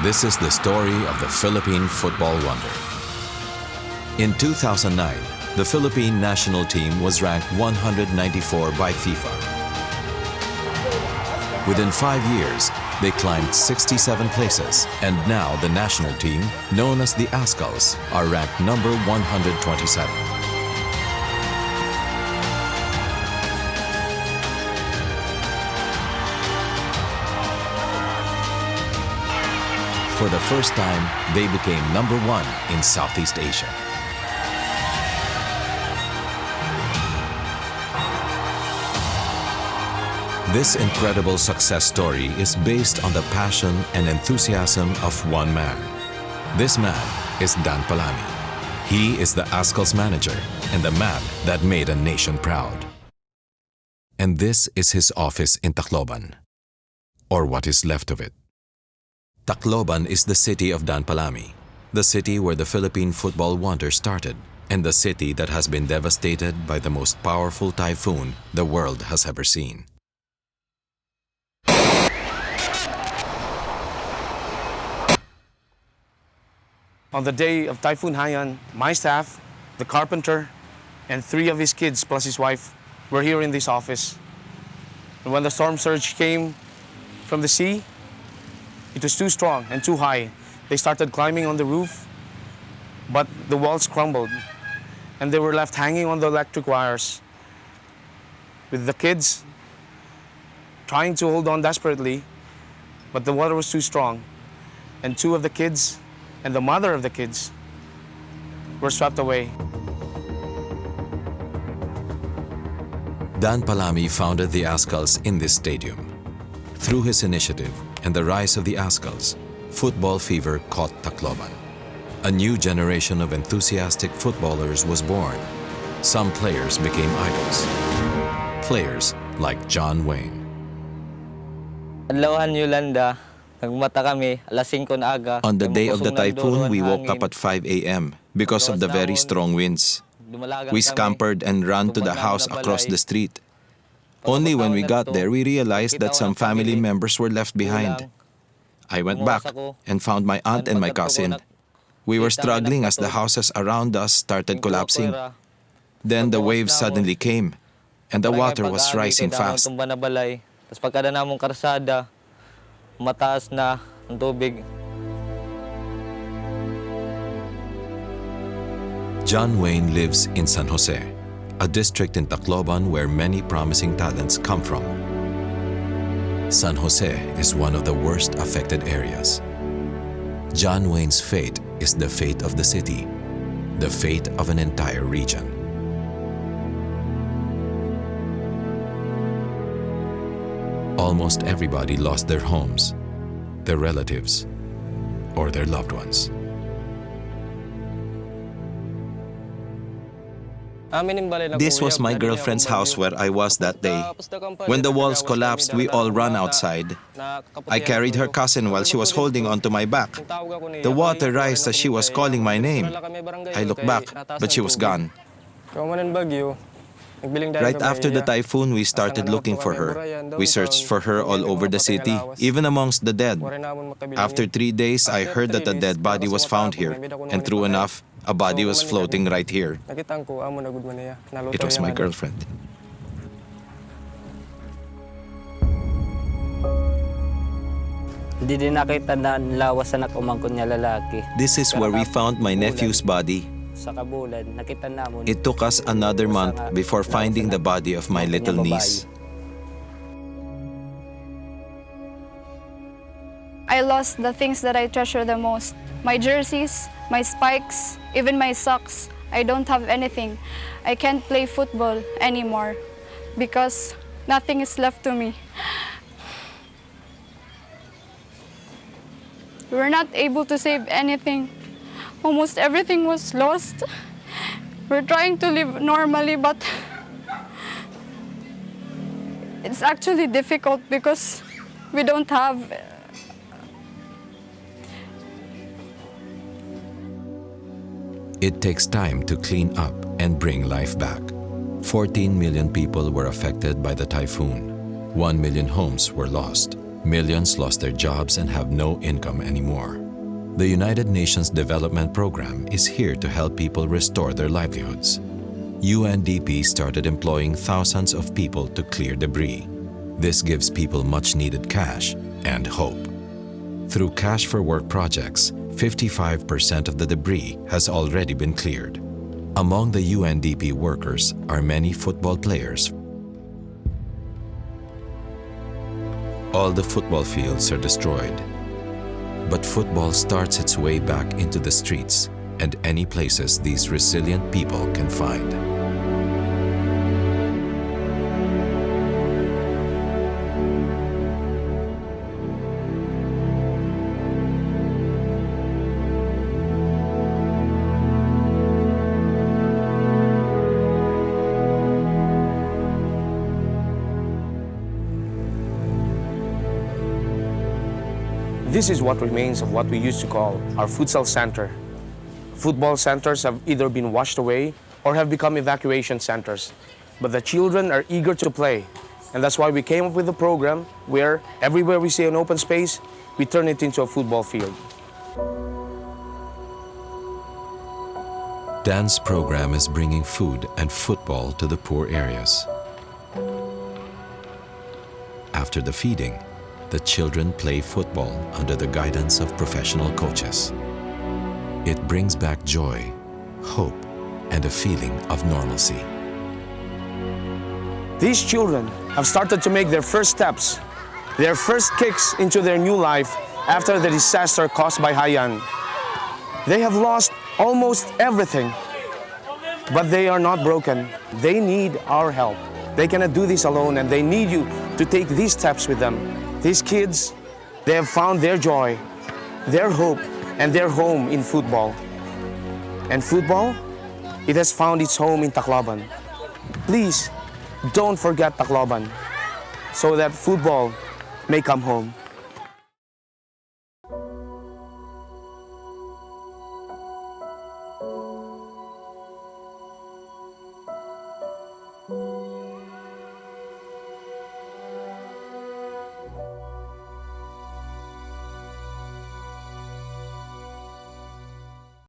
This is the story of the Philippine football wonder. In 2009, the Philippine national team was ranked 194 by FIFA. Within 5 years, they climbed 67 places, and now the national team, known as the Azkals, are ranked number 127. For the first time, they became number 1 in Southeast Asia. This incredible success story is based on the passion and enthusiasm of one man. This man is Dan Palami. He is the Azkals manager and the man that made a nation proud. And this is his office in Tacloban, or what is left of it. Tacloban is the city of Dan Palami, the city where the Philippine football wonder started, and the city that has been devastated by the most powerful typhoon the world has ever seen. On the day of Typhoon Haiyan, my staff, the carpenter, and 3 of his kids plus his wife were here in this office. And when the storm surge came from the sea, it was too strong and too high. They started climbing on the roof, but the walls crumbled, and they were left hanging on the electric wires, with the kids trying to hold on desperately, but the water was too strong, and 2 of the kids and the mother of the kids were swept away. Dan Palami founded the Azkals in this stadium. Through his initiative and the rise of the Azkals, football fever caught Tacloban. A new generation of enthusiastic footballers was born. Some players became idols. Players like John Wayne. Adlawan Yolanda, nagmata kami, alas 5 na aga. On the day of the typhoon, we woke up at 5 a.m. because of the very strong winds. We scampered and ran to the house across the street. Only when we got there, we realized that some family members were left behind. I went back and found my aunt and my cousin. We were struggling as the houses around us started collapsing. Then the waves suddenly came, and the water was rising fast. Tapos pagkada namong karsada, mataas na ang tubig. John Wayne lives in San Jose, a district in Tacloban where many promising talents come from. San Jose is one of the worst affected areas. John Wayne's fate is the fate of the city, the fate of an entire region. Almost everybody lost their homes, their relatives, or their loved ones. This was my girlfriend's house where I was that day. When the walls collapsed, we all ran outside. I carried her cousin while she was holding onto my back. The water rised as she was calling my name. I looked back, but she was gone. Right after the typhoon, we started looking for her. We searched for her all over the city, even amongst the dead. After 3 days, I heard that a dead body was found here, and true enough, a body was floating right here. It was my girlfriend. This is where we found my nephew's body. It took us another month before finding the body of my little niece. I lost the things that I treasure the most. My jerseys, my spikes, even my socks. I don't have anything. I can't play football anymore because nothing is left to me. We're not able to save anything. Almost everything was lost. We're trying to live normally, but it's actually difficult because we don't have. It takes time to clean up and bring life back. 14 million people were affected by the typhoon. 1 million homes were lost. Millions lost their jobs and have no income anymore. The United Nations Development Program is here to help people restore their livelihoods. UNDP started employing thousands of people to clear debris. This gives people much-needed cash and hope. Through Cash for Work projects, 55% of the debris has already been cleared. Among the UNDP workers are many football players. All the football fields are destroyed. But football starts its way back into the streets and any places these resilient people can find. This is what remains of what we used to call our futsal center. Football centers have either been washed away or have become evacuation centers. But the children are eager to play. And that's why we came up with a program where everywhere we see an open space, we turn it into a football field. Dan's program is bringing food and football to the poor areas. After the feeding, the children play football under the guidance of professional coaches. It brings back joy, hope, and a feeling of normalcy. These children have started to make their first steps, their first kicks into their new life after the disaster caused by Haiyan. They have lost almost everything, but they are not broken. They need our help. They cannot do this alone, and they need you to take these steps with them. These kids, they have found their joy, their hope, and their home in football. And football, it has found its home in Tacloban. Please, don't forget Tacloban, so that football may come home.